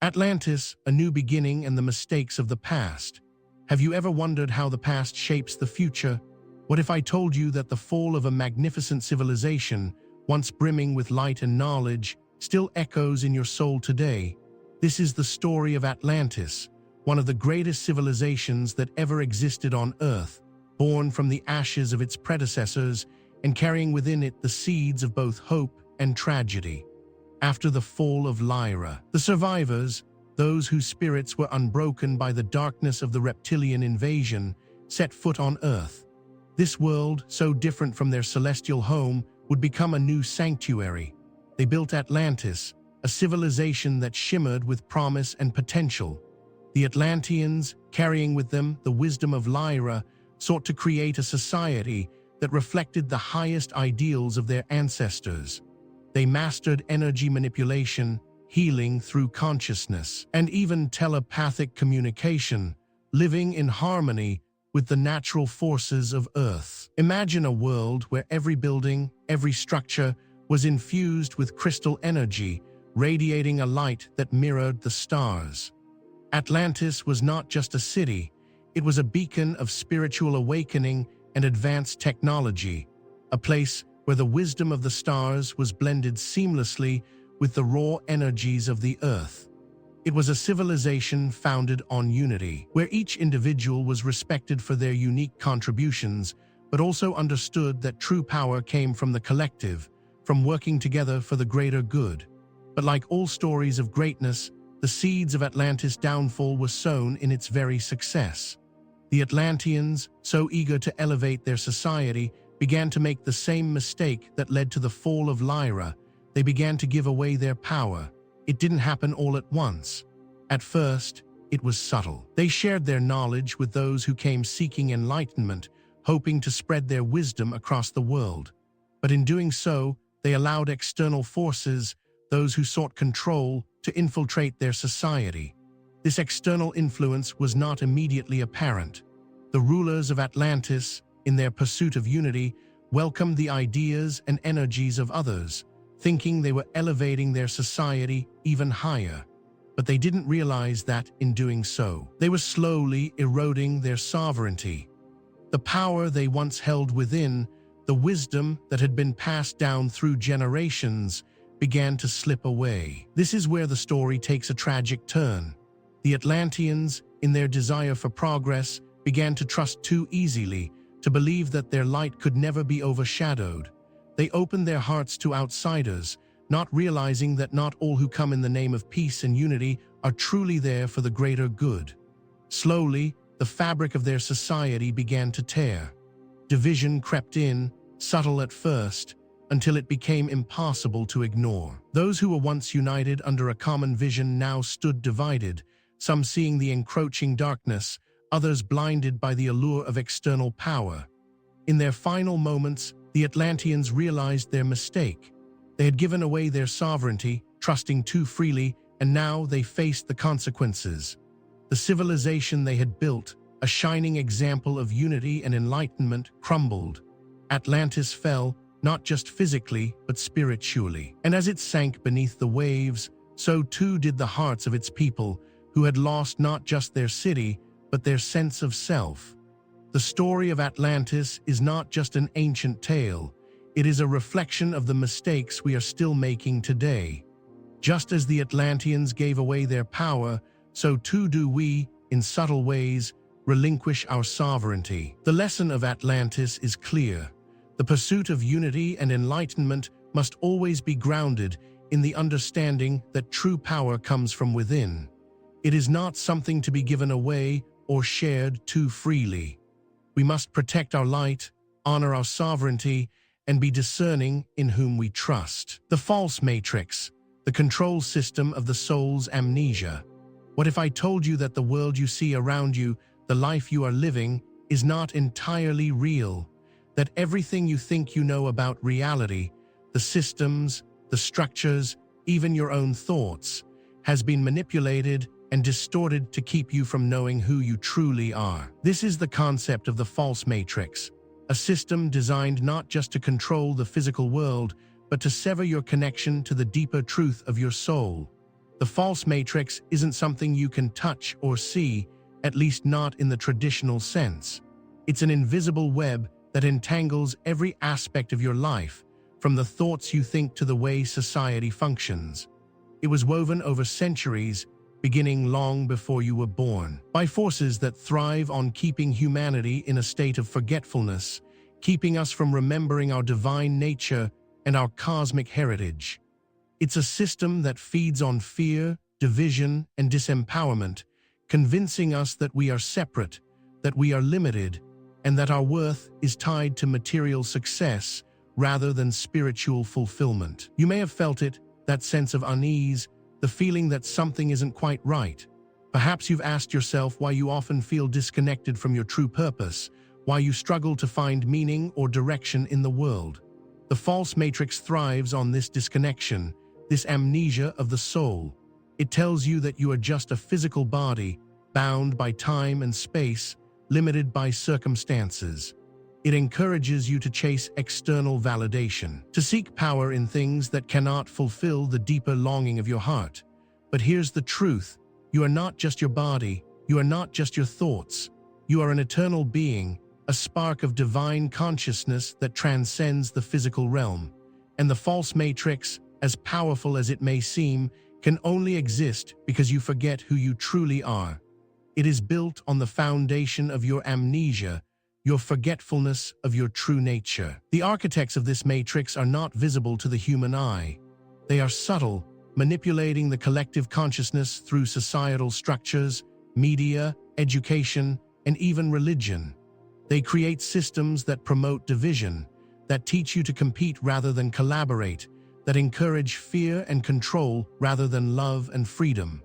Atlantis, a new beginning and the mistakes of the past. Have you ever wondered how the past shapes the future? What if I told you that the fall of a magnificent civilization, once brimming with light and knowledge, still echoes in your soul today? This is the story of Atlantis, one of the greatest civilizations that ever existed on Earth, born from the ashes of its predecessors and carrying within it the seeds of both hope and tragedy. After the fall of Lyra, the survivors, those whose spirits were unbroken by the darkness of the reptilian invasion, set foot on Earth. This world, so different from their celestial home, would become a new sanctuary. They built Atlantis, a civilization that shimmered with promise and potential. The Atlanteans, carrying with them the wisdom of Lyra, sought to create a society that reflected the highest ideals of their ancestors. They mastered energy manipulation, healing through consciousness, and even telepathic communication, living in harmony with the natural forces of Earth. Imagine a world where every building, every structure was infused with crystal energy, radiating a light that mirrored the stars. Atlantis was not just a city, it was a beacon of spiritual awakening and advanced technology, a place where the wisdom of the stars was blended seamlessly with the raw energies of the Earth. It was a civilization founded on unity, where each individual was respected for their unique contributions, but also understood that true power came from the collective, from working together for the greater good. But like all stories of greatness, the seeds of Atlantis' downfall were sown in its very success. The Atlanteans, so eager to elevate their society, began to make the same mistake that led to the fall of Lyra. They began to give away their power. It didn't happen all at once. At first, it was subtle. They shared their knowledge with those who came seeking enlightenment, hoping to spread their wisdom across the world. But in doing so, they allowed external forces, those who sought control, to infiltrate their society. This external influence was not immediately apparent. The rulers of Atlantis, in their pursuit of unity, welcomed the ideas and energies of others, thinking they were elevating their society even higher. But they didn't realize that, in doing so, they were slowly eroding their sovereignty. The power they once held within, the wisdom that had been passed down through generations, began to slip away. This is where the story takes a tragic turn. The Atlanteans, in their desire for progress, began to trust too easily, to believe that their light could never be overshadowed. They opened their hearts to outsiders, not realizing that not all who come in the name of peace and unity are truly there for the greater good. Slowly, the fabric of their society began to tear. Division crept in, subtle at first, until it became impossible to ignore. Those who were once united under a common vision now stood divided, some seeing the encroaching darkness, others blinded by the allure of external power. In their final moments, the Atlanteans realized their mistake. They had given away their sovereignty, trusting too freely, and now they faced the consequences. The civilization they had built, a shining example of unity and enlightenment, crumbled. Atlantis fell, not just physically, but spiritually. And as it sank beneath the waves, so too did the hearts of its people, who had lost not just their city, but their sense of self. The story of Atlantis is not just an ancient tale, it is a reflection of the mistakes we are still making today. Just as the Atlanteans gave away their power, so too do we, in subtle ways, relinquish our sovereignty. The lesson of Atlantis is clear. The pursuit of unity and enlightenment must always be grounded in the understanding that true power comes from within. It is not something to be given away or shared too freely. We must protect our light, honor our sovereignty, and be discerning in whom we trust. The false matrix, the control system of the soul's amnesia. What if I told you that the world you see around you, the life you are living, is not entirely real? That everything you think you know about reality, the systems, the structures, even your own thoughts, has been manipulated and distorted to keep you from knowing who you truly are. This is the concept of the false matrix, a system designed not just to control the physical world, but to sever your connection to the deeper truth of your soul. The false matrix isn't something you can touch or see, at least not in the traditional sense. It's an invisible web that entangles every aspect of your life, from the thoughts you think to the way society functions. It was woven over centuries, beginning long before you were born, by forces that thrive on keeping humanity in a state of forgetfulness, keeping us from remembering our divine nature and our cosmic heritage. It's a system that feeds on fear, division, and disempowerment, convincing us that we are separate, that we are limited, and that our worth is tied to material success rather than spiritual fulfillment. You may have felt it, that sense of unease, the feeling that something isn't quite right. Perhaps you've asked yourself why you often feel disconnected from your true purpose, why you struggle to find meaning or direction in the world. The false matrix thrives on this disconnection, this amnesia of the soul. It tells you that you are just a physical body, bound by time and space, limited by circumstances. It encourages you to chase external validation, to seek power in things that cannot fulfill the deeper longing of your heart. But here's the truth: you are not just your body, you are not just your thoughts. You are an eternal being, a spark of divine consciousness that transcends the physical realm. And the false matrix, as powerful as it may seem, can only exist because you forget who you truly are. It is built on the foundation of your amnesia, your forgetfulness of your true nature. The architects of this matrix are not visible to the human eye. They are subtle, manipulating the collective consciousness through societal structures, media, education, and even religion. They create systems that promote division, that teach you to compete rather than collaborate, that encourage fear and control rather than love and freedom.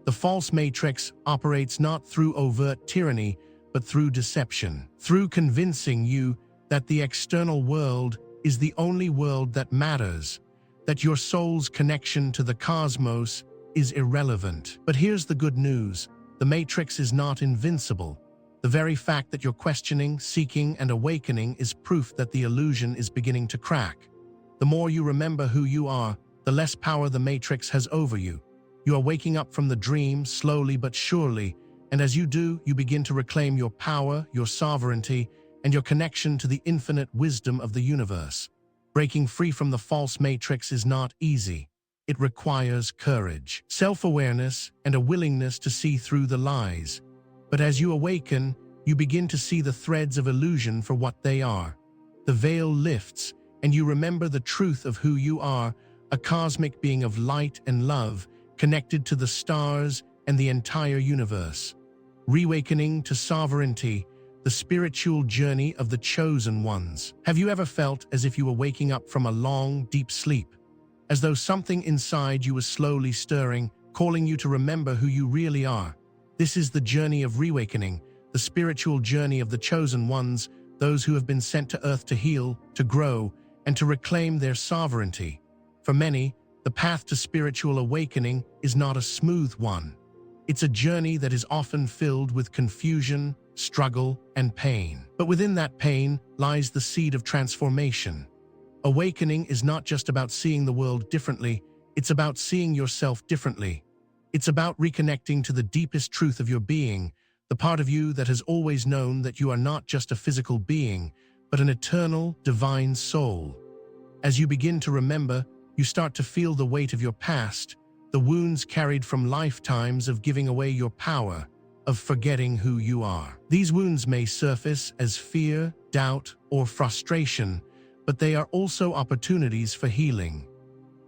The false matrix operates not through overt tyranny, but through deception, through convincing you that the external world is the only world that matters, that your soul's connection to the cosmos is irrelevant. But here's the good news: the matrix is not invincible. The very fact that you're questioning, seeking, and awakening is proof that the illusion is beginning to crack. The more you remember who you are, the less power the matrix has over you. You are waking up from the dream, slowly but surely, and as you do, you begin to reclaim your power, your sovereignty, and your connection to the infinite wisdom of the universe. Breaking free from the false matrix is not easy. It requires courage, self-awareness, and a willingness to see through the lies. But as you awaken, you begin to see the threads of illusion for what they are. The veil lifts, and you remember the truth of who you are, a cosmic being of light and love, connected to the stars and the entire universe. Reawakening to sovereignty, the spiritual journey of the chosen ones. Have you ever felt as if you were waking up from a long, deep sleep? As though something inside you was slowly stirring, calling you to remember who you really are? This is the journey of reawakening, the spiritual journey of the chosen ones, those who have been sent to earth to heal, to grow, and to reclaim their sovereignty. For many, the path to spiritual awakening is not a smooth one. It's a journey that is often filled with confusion, struggle, and pain. But within that pain lies the seed of transformation. Awakening is not just about seeing the world differently, it's about seeing yourself differently. It's about reconnecting to the deepest truth of your being, the part of you that has always known that you are not just a physical being, but an eternal, divine soul. As you begin to remember, you start to feel the weight of your past, the wounds carried from lifetimes of giving away your power, of forgetting who you are. These wounds may surface as fear, doubt, or frustration, but they are also opportunities for healing.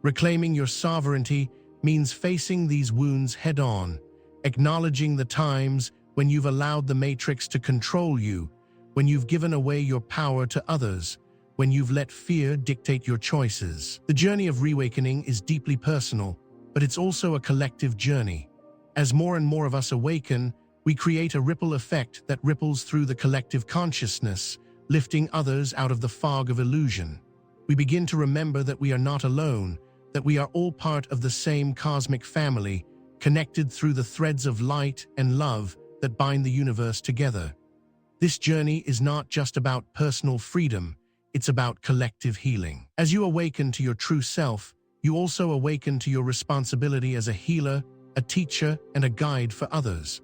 Reclaiming your sovereignty means facing these wounds head-on, acknowledging the times when you've allowed the matrix to control you, when you've given away your power to others, when you've let fear dictate your choices. The journey of reawakening is deeply personal, but it's also a collective journey. As more and more of us awaken, we create a ripple effect that ripples through the collective consciousness, lifting others out of the fog of illusion. We begin to remember that we are not alone, that we are all part of the same cosmic family, connected through the threads of light and love that bind the universe together. This journey is not just about personal freedom, it's about collective healing. As you awaken to your true self, you also awaken to your responsibility as a healer, a teacher, and a guide for others.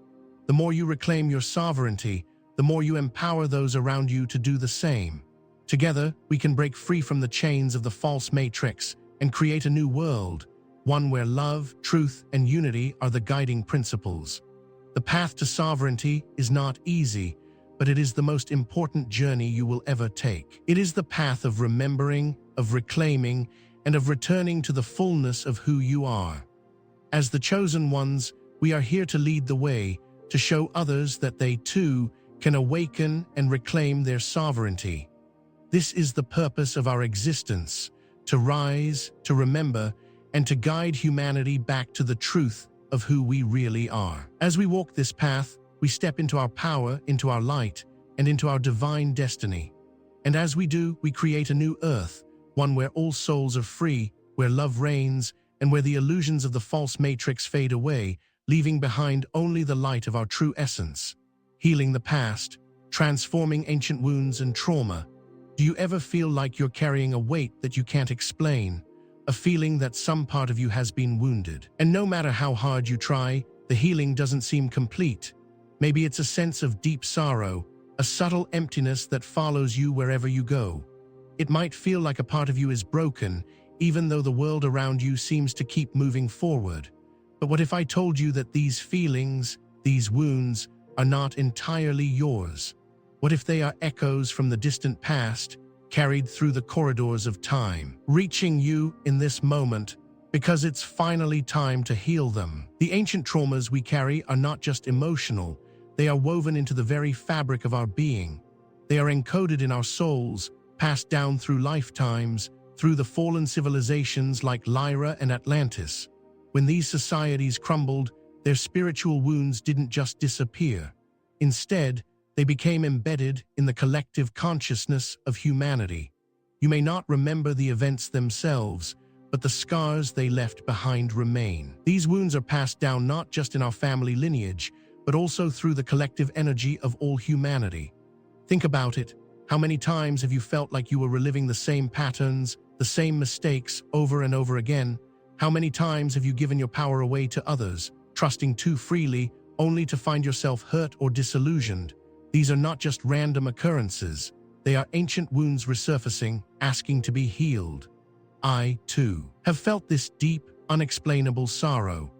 The more you reclaim your sovereignty, the more you empower those around you to do the same. Together, we can break free from the chains of the false matrix and create a new world, one where love, truth, and unity are the guiding principles. The path to sovereignty is not easy, but it is the most important journey you will ever take. It is the path of remembering, of reclaiming, and of returning to the fullness of who you are. As the chosen ones, we are here to lead the way, to show others that they too can awaken and reclaim their sovereignty. This is the purpose of our existence, to rise, to remember, and to guide humanity back to the truth of who we really are. As we walk this path, we step into our power, into our light, and into our divine destiny. And as we do, we create a new earth, one where all souls are free, where love reigns, and where the illusions of the false matrix fade away, leaving behind only the light of our true essence. Healing the past, transforming ancient wounds and trauma. Do you ever feel like you're carrying a weight that you can't explain? A feeling that some part of you has been wounded. And no matter how hard you try, the healing doesn't seem complete. Maybe it's a sense of deep sorrow, a subtle emptiness that follows you wherever you go. It might feel like a part of you is broken, even though the world around you seems to keep moving forward. But what if I told you that these feelings, these wounds, are not entirely yours? What if they are echoes from the distant past, carried through the corridors of time, reaching you in this moment because it's finally time to heal them? The ancient traumas we carry are not just emotional, they are woven into the very fabric of our being. They are encoded in our souls, passed down through lifetimes, through the fallen civilizations like Lyra and Atlantis. When these societies crumbled, their spiritual wounds didn't just disappear. Instead, they became embedded in the collective consciousness of humanity. You may not remember the events themselves, but the scars they left behind remain. These wounds are passed down not just in our family lineage, but also through the collective energy of all humanity. Think about it. How many times have you felt like you were reliving the same patterns, the same mistakes over and over again? How many times have you given your power away to others, trusting too freely, only to find yourself hurt or disillusioned? These are not just random occurrences. They are ancient wounds resurfacing, asking to be healed. I, too, have felt this deep, unexplainable sorrow.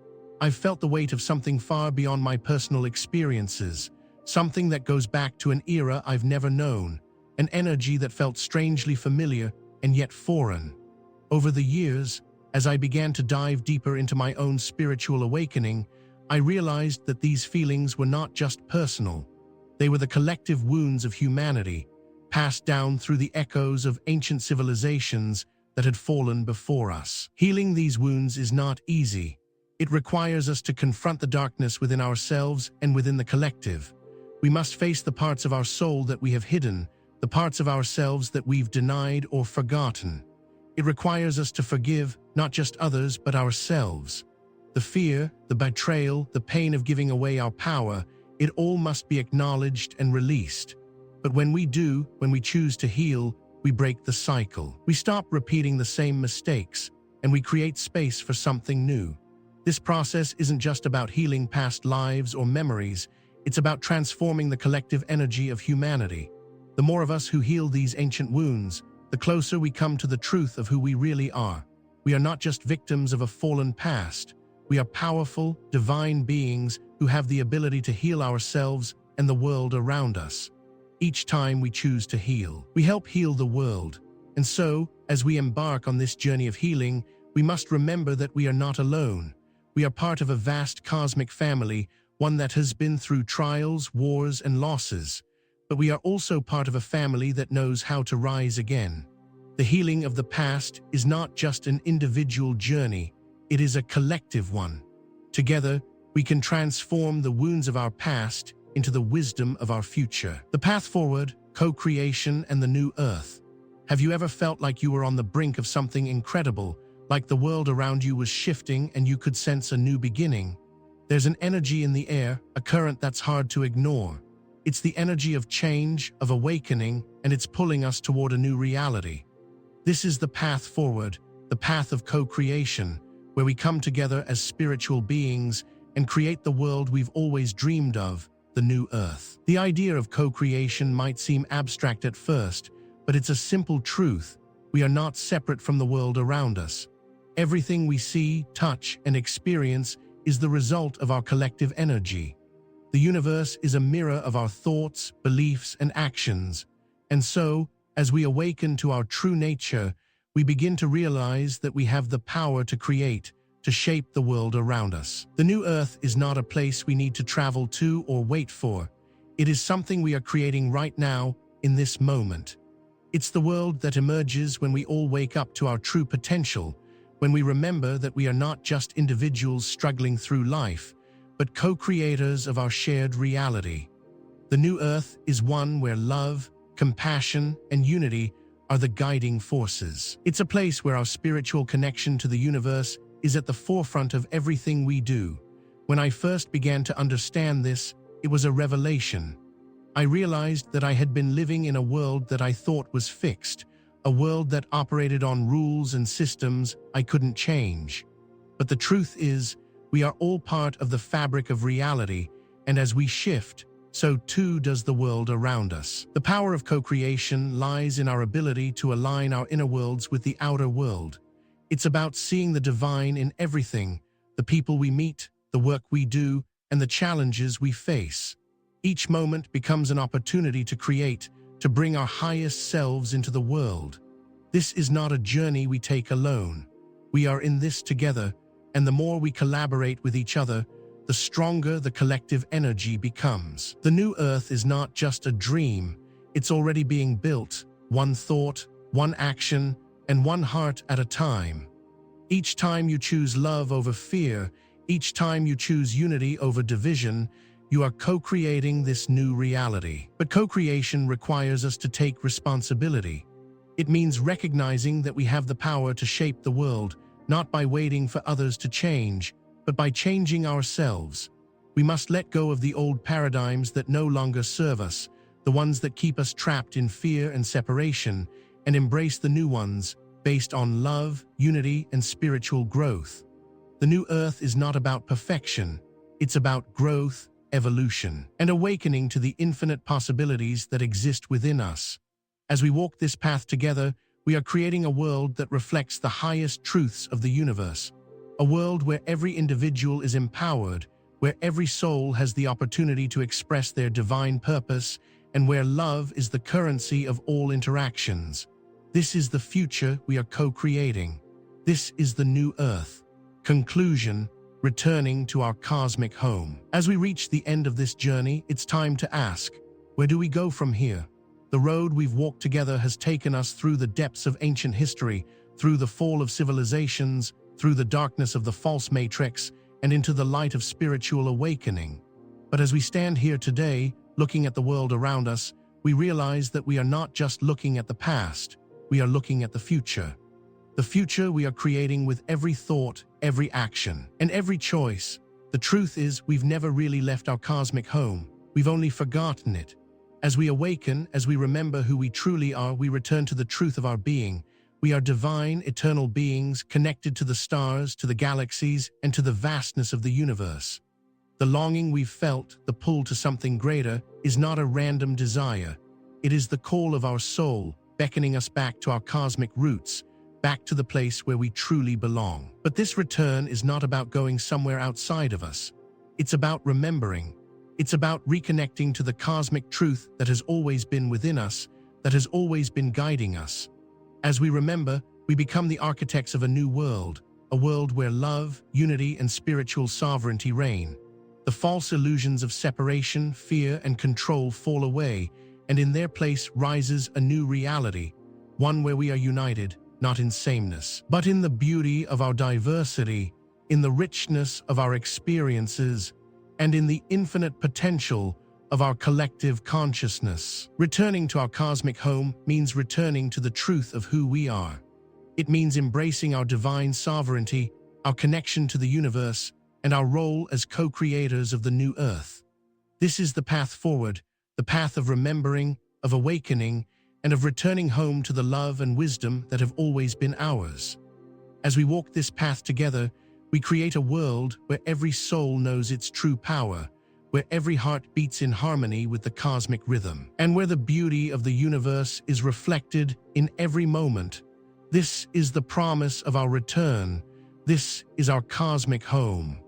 I've felt the weight of something far beyond my personal experiences, something that goes back to an era I've never known, an energy that felt strangely familiar and yet foreign. Over the years, as I began to dive deeper into my own spiritual awakening, I realized that these feelings were not just personal. They were the collective wounds of humanity, passed down through the echoes of ancient civilizations that had fallen before us. Healing these wounds is not easy. It requires us to confront the darkness within ourselves and within the collective. We must face the parts of our soul that we have hidden, the parts of ourselves that we've denied or forgotten. It requires us to forgive not just others but ourselves. The fear, the betrayal, the pain of giving away our power, it all must be acknowledged and released. But when we do, when we choose to heal, we break the cycle. We stop repeating the same mistakes, and we create space for something new. This process isn't just about healing past lives or memories, it's about transforming the collective energy of humanity. The more of us who heal these ancient wounds, the closer we come to the truth of who we really are. We are not just victims of a fallen past. We are powerful, divine beings who have the ability to heal ourselves and the world around us. Each time we choose to heal, we help heal the world. And so, as we embark on this journey of healing, we must remember that we are not alone. We are part of a vast cosmic family, one that has been through trials, wars, and losses. But we are also part of a family that knows how to rise again. The healing of the past is not just an individual journey, it is a collective one. Together, we can transform the wounds of our past into the wisdom of our future. The path forward, co-creation, and the new earth. Have you ever felt like you were on the brink of something incredible, like the world around you was shifting and you could sense a new beginning? There's an energy in the air, a current that's hard to ignore. It's the energy of change, of awakening, and it's pulling us toward a new reality. This is the path forward, the path of co-creation, where we come together as spiritual beings and create the world we've always dreamed of, the new Earth. The idea of co-creation might seem abstract at first, but it's a simple truth. We are not separate from the world around us. Everything we see, touch, and experience is the result of our collective energy. The universe is a mirror of our thoughts, beliefs, and actions. And so, as we awaken to our true nature, we begin to realize that we have the power to create, to shape the world around us. The new Earth is not a place we need to travel to or wait for. It is something we are creating right now, in this moment. It's the world that emerges when we all wake up to our true potential, when we remember that we are not just individuals struggling through life, but co-creators of our shared reality. The new Earth is one where love, compassion, and unity are the guiding forces. It's a place where our spiritual connection to the universe is at the forefront of everything we do. When I first began to understand this, it was a revelation. I realized that I had been living in a world that I thought was fixed, a world that operated on rules and systems I couldn't change. But the truth is, we are all part of the fabric of reality, and as we shift, so too does the world around us. The power of co-creation lies in our ability to align our inner worlds with the outer world. It's about seeing the divine in everything, the people we meet, the work we do, and the challenges we face. Each moment becomes an opportunity to create, to bring our highest selves into the world. This is not a journey we take alone. We are in this together, and the more we collaborate with each other, the stronger the collective energy becomes. The new Earth is not just a dream, it's already being built, one thought, one action, and one heart at a time. Each time you choose love over fear, each time you choose unity over division, you are co-creating this new reality. But co-creation requires us to take responsibility. It means recognizing that we have the power to shape the world, not by waiting for others to change, but by changing ourselves. We must let go of the old paradigms that no longer serve us, the ones that keep us trapped in fear and separation, and embrace the new ones, based on love, unity, and spiritual growth. The new Earth is not about perfection, it's about growth, evolution, and awakening to the infinite possibilities that exist within us. As we walk this path together, we are creating a world that reflects the highest truths of the universe. A world where every individual is empowered, where every soul has the opportunity to express their divine purpose, and where love is the currency of all interactions. This is the future we are co-creating. This is the new Earth. Conclusion: returning to our cosmic home. As we reach the end of this journey, it's time to ask, where do we go from here? The road we've walked together has taken us through the depths of ancient history, through the fall of civilizations, through the darkness of the false matrix, and into the light of spiritual awakening. But as we stand here today, looking at the world around us, we realize that we are not just looking at the past, we are looking at the future. The future we are creating with every thought, every action, and every choice. The truth is, we've never really left our cosmic home. We've only forgotten it. As we awaken, as we remember who we truly are, we return to the truth of our being. We are divine, eternal beings, connected to the stars, to the galaxies, and to the vastness of the universe. The longing we've felt, the pull to something greater, is not a random desire. It is the call of our soul, beckoning us back to our cosmic roots, back to the place where we truly belong. But this return is not about going somewhere outside of us. It's about remembering. It's about reconnecting to the cosmic truth that has always been within us, that has always been guiding us. As we remember, we become the architects of a new world, a world where love, unity, and spiritual sovereignty reign. The false illusions of separation, fear, and control fall away, and in their place rises a new reality, one where we are united, not in sameness, but in the beauty of our diversity, in the richness of our experiences, and in the infinite potential of our collective consciousness. Returning to our cosmic home means returning to the truth of who we are. It means embracing our divine sovereignty, our connection to the universe, and our role as co-creators of the new Earth. This is the path forward, the path of remembering, of awakening, and of returning home to the love and wisdom that have always been ours. As we walk this path together, we create a world where every soul knows its true power, where every heart beats in harmony with the cosmic rhythm, and where the beauty of the universe is reflected in every moment. This is the promise of our return. This is our cosmic home.